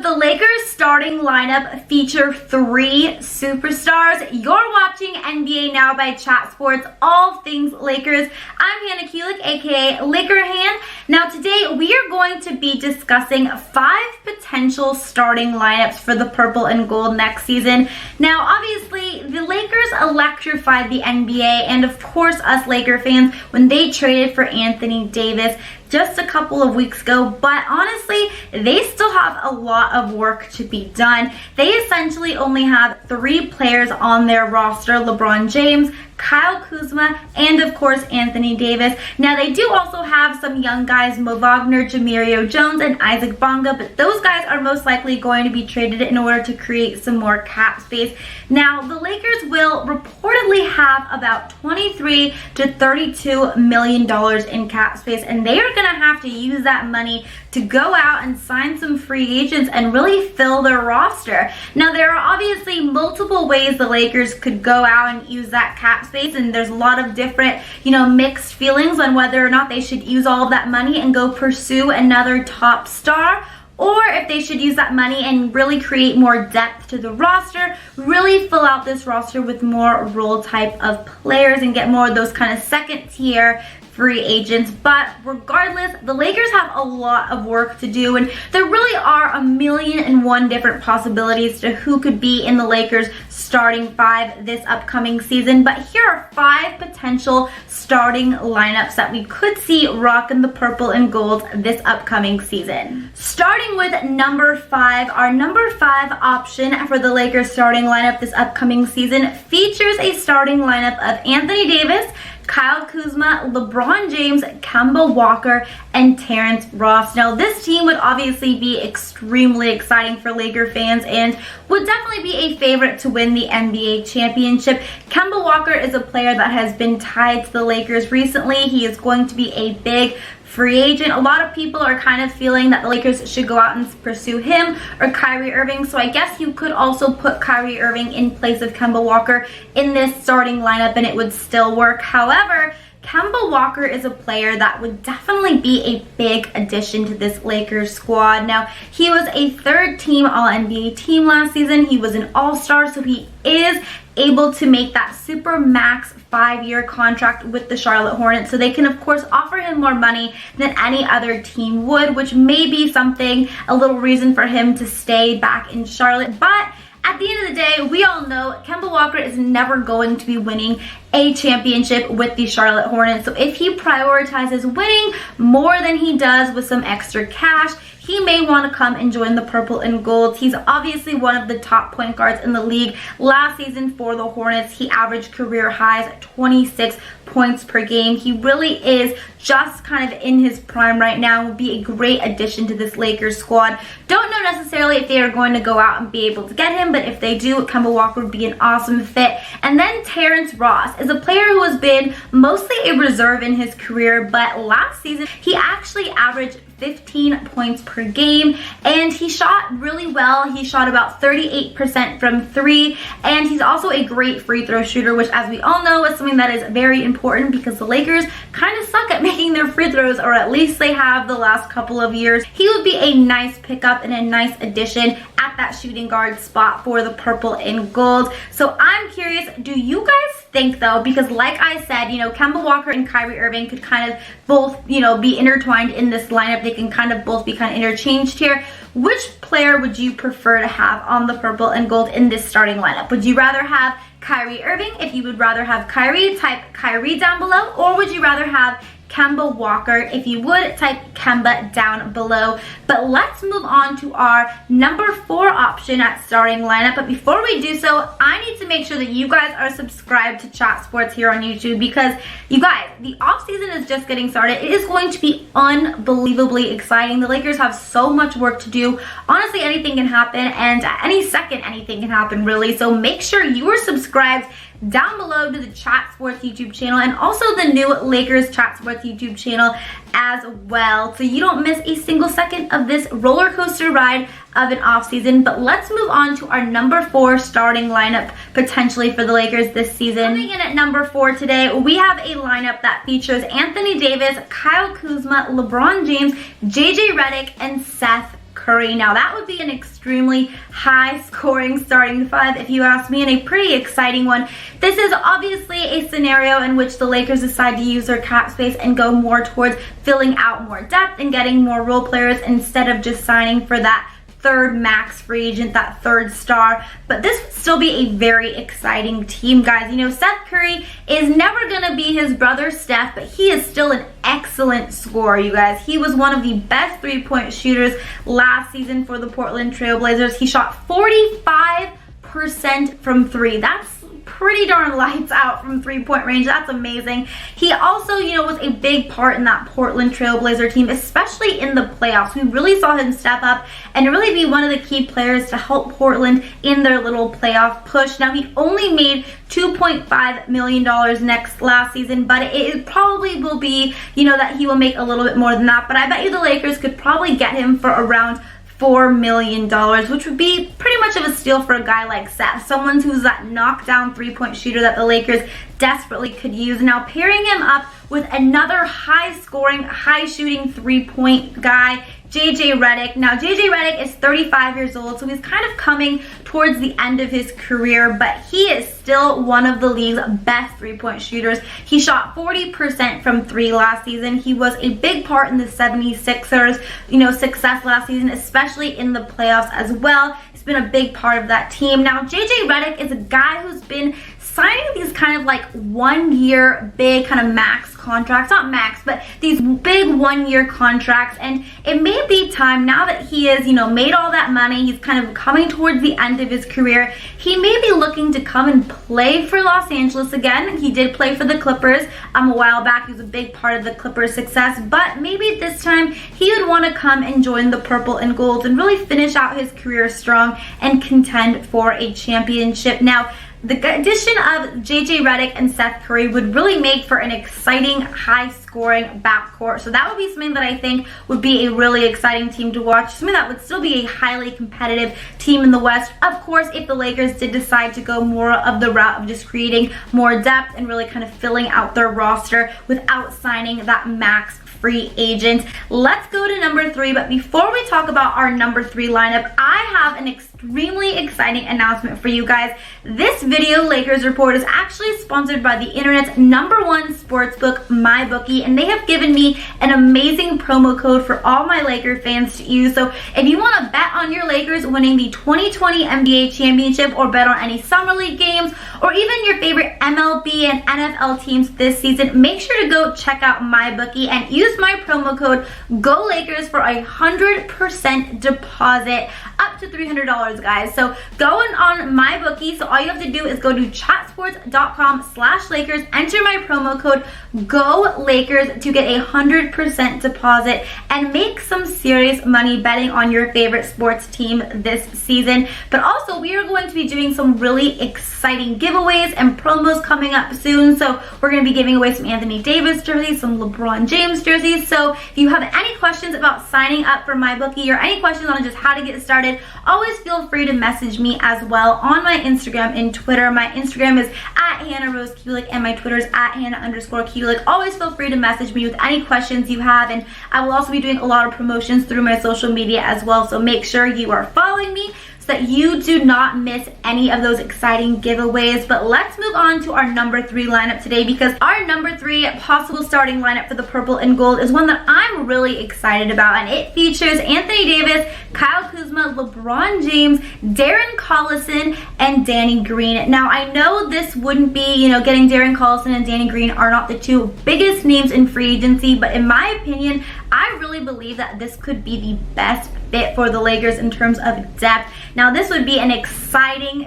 With the Lakers starting lineup feature 3 superstars, you're watching NBA Now by Chat Sports, all things Lakers. I'm Hannah Kulik, aka Laker Han. Now today we are going to be discussing 5 potential starting lineups for the purple and gold next season. Now obviously the Lakers electrified the NBA and of course us Laker fans when they traded for Anthony Davis just a couple of weeks ago, but honestly, they still have a lot of work to be done. They essentially only have 3 players on their roster: LeBron James, Kyle Kuzma, and of course Anthony Davis. Now they do also have some young guys, Mo Wagner, Jamirio Jones, and Isaac Bonga, but those guys are most likely going to be traded in order to create some more cap space. Now the Lakers will reportedly have about $23 to $32 million in cap space, and they are going to have to use that money to go out and sign some free agents and really fill their roster. Now there are obviously multiple ways the Lakers could go out and use that cap space, and there's a lot of different, mixed feelings on whether or not they should use all of that money and go pursue another top star, or if they should use that money and really create more depth to the roster, really fill out this roster with more role type of players and get more of those kind of second tier free agents. But regardless, the Lakers have a lot of work to do, and there really are 1,000,001 different possibilities to who could be in the Lakers starting 5 this upcoming season. But here are 5 potential starting lineups that we could see rocking the purple and gold this upcoming season. Starting with number 5, our number 5 option for the Lakers starting lineup this upcoming season features a starting lineup of Anthony Davis, Kyle Kuzma, LeBron James, Kemba Walker, and Terrence Ross. Now this team would obviously be extremely exciting for Laker fans and would definitely be a favorite to win the NBA championship. Kemba Walker is a player that has been tied to the Lakers recently. He is going to be a big free agent. A lot of people are kind of feeling that the Lakers should go out and pursue him or Kyrie Irving, so I guess you could also put Kyrie Irving in place of Kemba Walker in this starting lineup and it would still work. However, Kemba Walker is a player that would definitely be a big addition to this Lakers squad. Now, he was a 3rd-team All-NBA team last season. He was an All-Star, so he is able to make that super max 5-year contract with the Charlotte Hornets, so they can of course offer him more money than any other team would, which may be something, a little reason for him to stay back in Charlotte. But at the end of the day, we all know Kemba Walker is never going to be winning a championship with the Charlotte Hornets. So if he prioritizes winning more than he does with some extra cash, he may want to come and join the purple and gold. He's obviously one of the top point guards in the league. Last season for the Hornets, he averaged career highs at 26 points per game. He really is just kind of in his prime right now. Would be a great addition to this Lakers squad. Don't know necessarily if they are going to go out and be able to get him, but if they do, Kemba Walker would be an awesome fit. And then Terrence Ross is a player who has been mostly a reserve in his career, but last season he actually averaged 15 points per game and he shot really well. He shot about 38% from 3, and he's also a great free throw shooter, which as we all know is something that is very important because the Lakers kind of suck at making their free throws, or at least they have the last couple of years. He would be a nice pickup and a nice addition at that shooting guard spot for the purple and gold. So I'm curious, do you guys think though, because like I said, Kemba Walker and Kyrie Irving could kind of both, be intertwined in this lineup. They can kind of both be kind of interchanged here. Which player would you prefer to have on the purple and gold in this starting lineup? Would you rather have Kyrie Irving? If you would rather have Kyrie, type Kyrie down below, or would you rather have Kemba Walker? If you would, type Kemba down below. But let's move on to our number 4 option at starting lineup. But before we do so, I need to make sure that you guys are subscribed to Chat Sports here on YouTube, because you guys, the off season is just getting started. It is going to be unbelievably exciting. The Lakers have so much work to do. Honestly, anything can happen, and at any second anything can happen really. So make sure you are subscribed down below to the Chat Sports YouTube channel and also the new Lakers Chat Sports YouTube channel as well, so you don't miss a single second of this roller coaster ride of an off season. But let's move on to our number 4 starting lineup potentially for the Lakers this season. Coming in at number 4 today, we have a lineup that features Anthony Davis, Kyle Kuzma, LeBron James, JJ Redick, and SETH Curry. Now that would be an extremely high scoring starting five if you ask me, and a pretty exciting one. This is obviously a scenario in which the Lakers decide to use their cap space and go more towards filling out more depth and getting more role players instead of just signing for that third max free agent, that third star. But this would still be a very exciting team, guys. You know, Seth Curry is never gonna be his brother Steph, but he is still an excellent scorer, you guys. He was one of the best three-point shooters last season for the Portland Trail Blazers. He shot 45% from three. That's pretty darn lights out from three-point range. That's amazing. He also, you know, was a big part in that Portland Trailblazer team, especially in the playoffs. We really saw him step up and really be one of the key players to help Portland in their little playoff push. Now, he only made $2.5 million last season, but it probably will be, you know, that he will make a little bit more than that. But I bet you the Lakers could probably get him for around $4 million, which would be pretty much of a steal for a guy like Seth, someone who's that knockdown three-point shooter that the Lakers desperately could use. Now, pairing him up with another high-scoring, high-shooting three-point guy, JJ Redick. Now, JJ Redick is 35 years old, so he's kind of coming towards the end of his career, but he is still one of the league's best three-point shooters. He shot 40% from three last season. He was a big part in the 76ers, you know, success last season, especially in the playoffs as well. He's been a big part of that team. Now, JJ Redick is a guy who's been signing these kind of like 1 year big kind of max contracts, not max, but these big 1 year contracts. And it may be time now that he has, you know, made all that money, he's kind of coming towards the end of his career, he may be looking to come and play for Los Angeles again. He did play for the Clippers a while back. He was a big part of the Clippers' success, but maybe this time he would want to come and join the purple and gold and really finish out his career strong and contend for a championship. Now, the addition of JJ Redick and Seth Curry would really make for an exciting, high-scoring backcourt. So that would be something that I think would be a really exciting team to watch. Something that would still be a highly competitive team in the West. Of course, if the Lakers did decide to go more of the route of just creating more depth and really kind of filling out their roster without signing that max free agent. Let's go to number 3, but before we talk about our number 3 lineup, I have an extremely exciting announcement for you guys. This video, Lakers Report, is actually sponsored by the internet's #1 sportsbook, MyBookie, and they have given me an amazing promo code for all my Laker fans to use. So if you want to bet on your Lakers winning the 2020 NBA Championship, or bet on any Summer League games, or even your favorite MLB and NFL teams this season, make sure to go check out MyBookie and use my promo code GOLAKERS for 100% deposit up to $300, guys. So going on MyBookie, so all you have to do is go to chatsports.com/Lakers, enter my promo code GOLAKERS to get 100% deposit and make some serious money betting on your favorite sports team this season. But also, we are going to be doing some really exciting giveaways and promos coming up soon. So we're going to be giving away some Anthony Davis jerseys, some LeBron James jerseys. So if you have any questions about signing up for MyBookie or any questions on just how to get started, always feel free to message me as well on my Instagram and Twitter. My Instagram is @HannahRoseKulik and my Twitter is @Hannah_Kulik. Always feel free to message me with any questions you have, and I will also be doing a lot of promotions through my social media as well. So make sure you are following me so that you do not miss any of those exciting giveaways. But let's move on to our number 3 lineup today, because our number 3 possible starting lineup for the purple and gold is one that I'm really excited about, and it features Anthony Davis, Kyle Kuzma, LeBron James, Darren Collison, and Danny Green. Now, I know this wouldn't be, you know, getting Darren Collison and Danny Green are not the 2 biggest names in free agency, but in my opinion, I really believe that this could be the best fit for the Lakers in terms of depth. Now, this would be an exciting,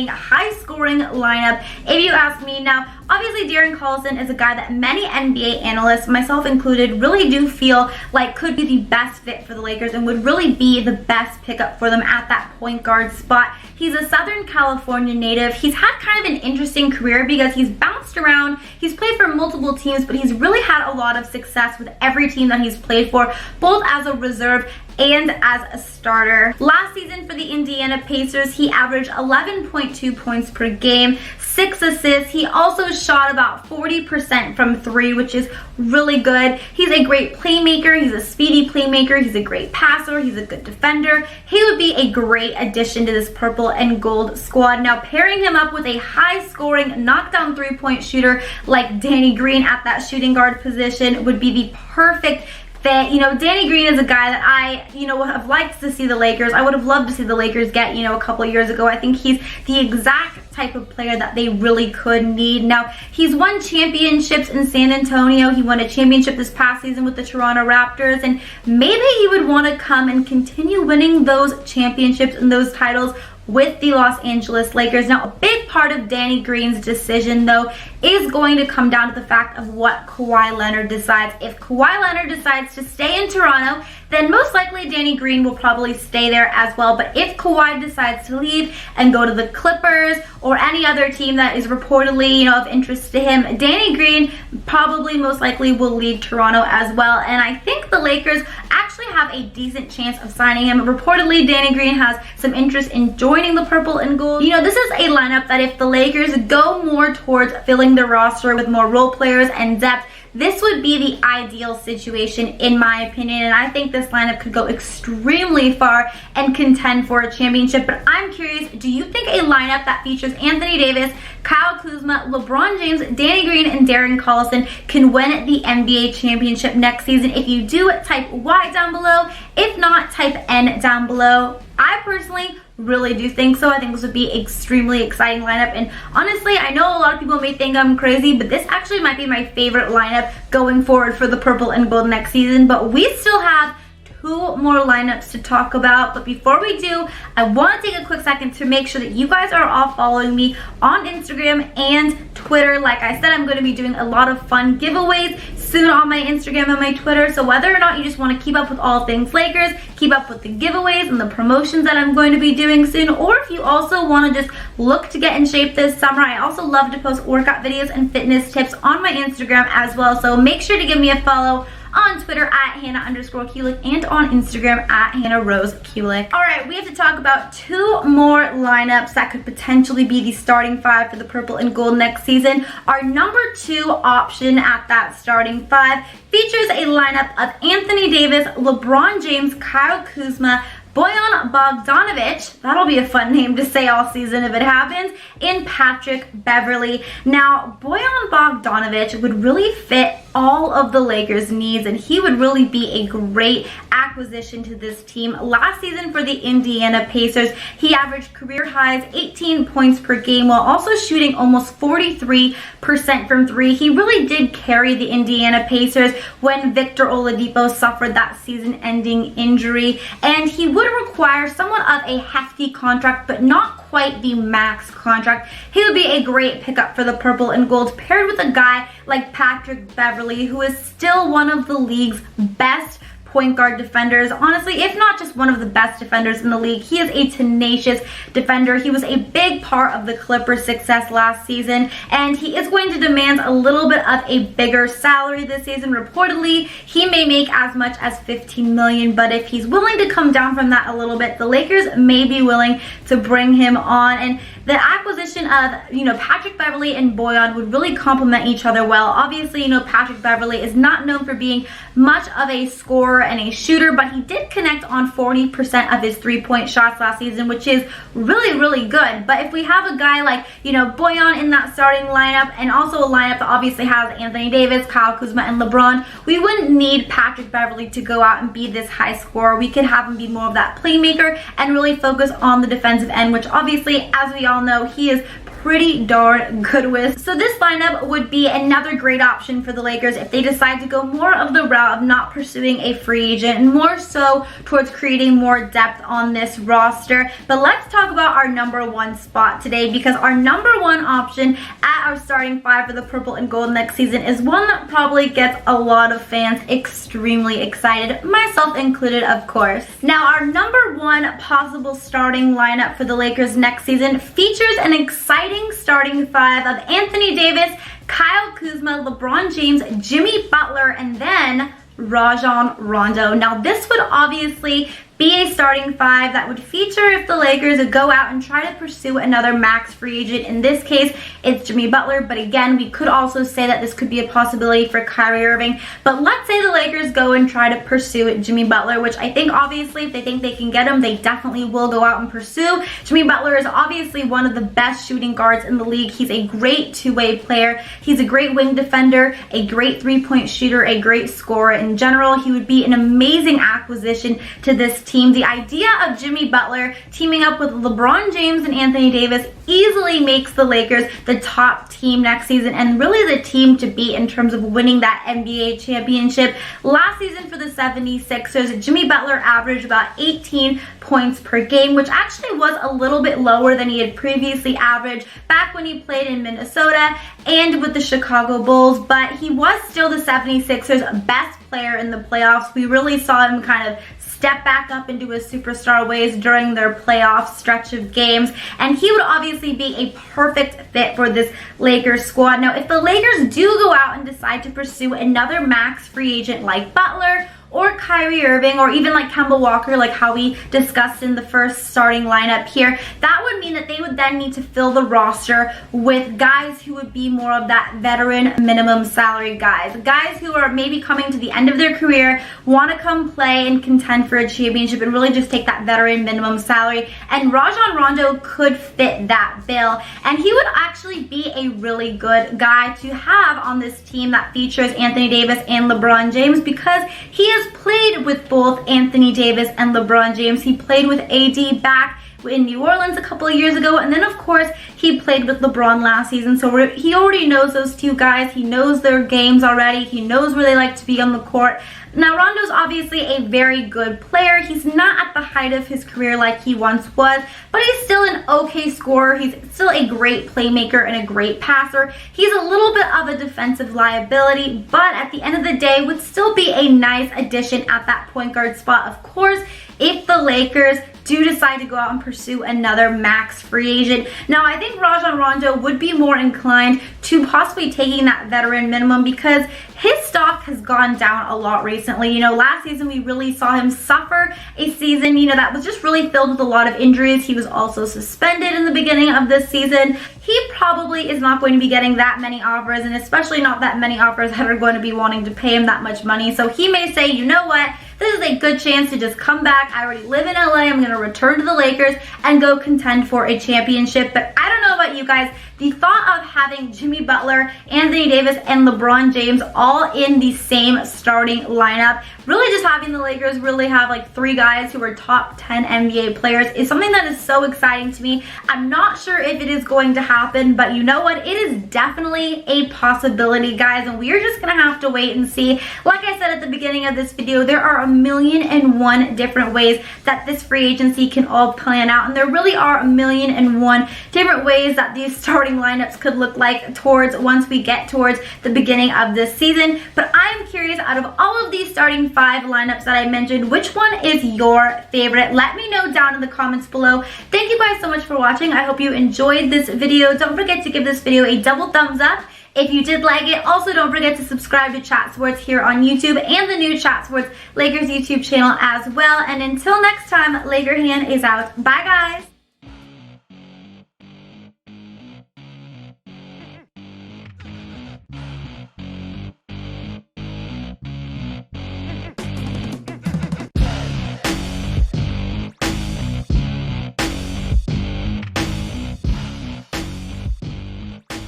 high-scoring lineup, if you ask me. Now, obviously, Darren Collison is a guy that many NBA analysts, myself included, really do feel like could be the best fit for the Lakers and would really be the best pickup for them at that point guard spot. He's a Southern California native. He's had kind of an interesting career because he's bounced around. He's played for multiple teams, but he's really had a lot of success with every team that he's played for, both as a reserve and as a starter. Last season for the Indiana Pacers, he averaged 11.2 points per game, 6 assists. He also shot about 40% from 3, which is really good. He's a great playmaker. He's a speedy playmaker. He's a great passer. He's a good defender. He would be a great addition to this purple and gold squad. Now, pairing him up with a high-scoring, knockdown three-point shooter like Danny Green at that shooting guard position would be the perfect fit. You know, Danny Green is a guy that I, would have liked to see the Lakers. I would have loved to see the Lakers get, a couple years ago. I think he's the exact type of player that they really could need. Now, he's won championships in San Antonio. He won a championship this past season with the Toronto Raptors, and maybe he would want to come and continue winning those championships and those titles with the Los Angeles Lakers. Now, a big part of Danny Green's decision, though, is going to come down to the fact of what Kawhi Leonard decides. If Kawhi Leonard decides to stay in Toronto, then most likely Danny Green will probably stay there as well. But if Kawhi decides to leave and go to the Clippers or any other team that is reportedly, of interest to him, Danny Green probably most likely will leave Toronto as well. And I think the Lakers actually have a decent chance of signing him. Reportedly, Danny Green has some interest in joining the purple and gold. This is a lineup that if the Lakers go more towards filling the roster with more role players and depth, this would be the ideal situation in my opinion, and I think this lineup could go extremely far and contend for a championship. But I'm curious, do you think a lineup that features Anthony Davis, Kyle Kuzma, LeBron James, Danny Green, and Darren Collison can win the NBA championship next season? If you do, type Y down below. If not, type N down below. I personally really do think so. I think this would be extremely exciting lineup, and honestly, I know a lot of people may think I'm crazy, but this actually might be my favorite lineup going forward for the purple and gold next season. But we still have 2 more lineups to talk about. But before we do, I want to take a quick second to make sure that you guys are all following me on Instagram and Twitter. Like I said, I'm going to be doing a lot of fun giveaways soon on my Instagram and my Twitter. So whether or not you just want to keep up with all things Lakers, keep up with the giveaways and the promotions that I'm going to be doing soon, or if you also want to just look to get in shape this summer, I also love to post workout videos and fitness tips on my Instagram as well. So make sure to give me a follow on Twitter at Hannah_Kulik and on Instagram at Hannah_Rose_Kulik. Alright, we have to talk about 2 more lineups that could potentially be the starting 5 for the purple and gold next season. Our number 2 option at that starting 5 features a lineup of Anthony Davis, LeBron James, Kyle Kuzma, Bojan Bogdanovic, that'll be a fun name to say all season if it happens, and Patrick Beverley. Now, Bojan Bogdanovic would really fit all of the Lakers' needs, and he would really be a great acquisition to this team. Last season for the Indiana Pacers, he averaged career highs 18 points per game while also shooting almost 43% from 3. He really did carry the Indiana Pacers when Victor Oladipo suffered that season-ending injury, and he would require somewhat of a hefty contract, but not quite the max contract. He would be a great pickup for the purple and gold, paired with a guy like Patrick Beverley, who is still one of the league's best point guard defenders. Honestly, if not just one of the best defenders in the league, he is a tenacious defender. He was a big part of the Clippers' success last season, and he is going to demand a little bit of a bigger salary this season. Reportedly, he may make as much as $15 million, but if he's willing to come down from that a little bit, the Lakers may be willing to bring him on. And the acquisition of, Patrick Beverley and Bojan would really complement each other well. Obviously, Patrick Beverley is not known for being much of a scorer and a shooter, but he did connect on 40% of his three-point shots last season, which is really, really good. But if we have a guy like, Bojan in that starting lineup, and also a lineup that obviously has Anthony Davis, Kyle Kuzma, and LeBron, we wouldn't need Patrick Beverley to go out and be this high scorer. We could have him be more of that playmaker and really focus on the defensive end, which obviously, as we all know, he is pretty darn good with. So this lineup would be another great option for the Lakers if they decide to go more of the route of not pursuing a free agent and more so towards creating more depth on this roster. But let's talk about our number 1 spot today, because our number 1 option at our starting 5 for the purple and gold next season is one that probably gets a lot of fans extremely excited, myself included, of course. Now, our number 1 possible starting lineup for the Lakers next season features an exciting starting 5 of Anthony Davis, Kyle Kuzma, LeBron James, Jimmy Butler, and then Rajon Rondo. Now, this would obviously be a starting five that would feature if the Lakers would go out and try to pursue another max free agent. In this case, it's Jimmy Butler, but again, we could also say that this could be a possibility for Kyrie Irving. But let's say the Lakers go and try to pursue Jimmy Butler, which I think obviously if they think they can get him, they definitely will go out and pursue. Jimmy Butler is obviously one of the best shooting guards in the league. He's a great two-way player. He's a great wing defender, a great three-point shooter, a great scorer in general. He would be an amazing acquisition to this team. The idea of Jimmy Butler teaming up with LeBron James and Anthony Davis easily makes the Lakers the top team next season and really the team to beat in terms of winning that NBA championship. Last season for the 76ers, Jimmy Butler averaged about 18 points per game, which actually was a little bit lower than he had previously averaged back when he played in Minnesota and with the Chicago Bulls, but he was still the 76ers' best player in the playoffs. We really saw him kind of step back up into his superstar ways during their playoff stretch of games, and he would obviously be a perfect fit for this Lakers squad. Now, if the Lakers do go out and decide to pursue another max free agent like Butler or Kyrie Irving, or even like Kemba Walker, like how we discussed in the first starting lineup here, that would mean that they would then need to fill the roster with guys who would be more of that veteran minimum salary guys who are maybe coming to the end of their career, want to come play and contend for a championship and really just take that veteran minimum salary. And Rajon Rondo could fit that bill, and he would actually be a really good guy to have on this team that features Anthony Davis and LeBron James, because he is played with both Anthony Davis and LeBron James. He played with AD back in New Orleans a couple of years ago, and then of course he played with LeBron last season, so he already knows those two guys. He knows their games already. He knows where they like to be on the court. Now, Rondo's obviously a very good player. He's not at the height of his career like he once was, but he's still an okay scorer. He's still a great playmaker and a great passer. He's a little bit of a defensive liability, but at the end of the day would still be a nice addition at that point guard spot, of course, if the Lakers do decide to go out and pursue another max free agent. Now, I think Rajon Rondo would be more inclined to possibly taking that veteran minimum because his stock has gone down a lot recently. You know, last season we really saw him suffer a season, you know, that was just really filled with a lot of injuries. He was also suspended in the beginning of this season. He probably is not going to be getting that many offers, and especially not that many offers that are going to be wanting to pay him that much money. So he may say, you know what, this is a good chance to just come back. I already live in LA. I'm going to return to the Lakers and go contend for a championship. But I don't know about you guys. The thought of having Jimmy Butler, Anthony Davis, and LeBron James all in the same starting lineup, really just having the Lakers really have like three guys who are top 10 NBA players, is something that is so exciting to me. I'm not sure if it is going to happen, but you know what? It is definitely a possibility, guys, and we are just going to have to wait and see. Like I said at the beginning of this video, there are 1,000,001 different ways that this free agency can all plan out, and there really are 1,000,001 different ways that these starting lineups could look like once we get towards the beginning of this season. But I'm curious, out of all of these starting five lineups that I mentioned, which one is your favorite? Let me know down in the comments below. Thank you guys so much for watching. I hope you enjoyed this video. Don't forget to give this video a double thumbs up if you did like it. Also, don't forget to subscribe to Chat Sports here on YouTube and the new Chat Sports Lakers YouTube channel as well. And until next time, Laker Hand is out. Bye, guys.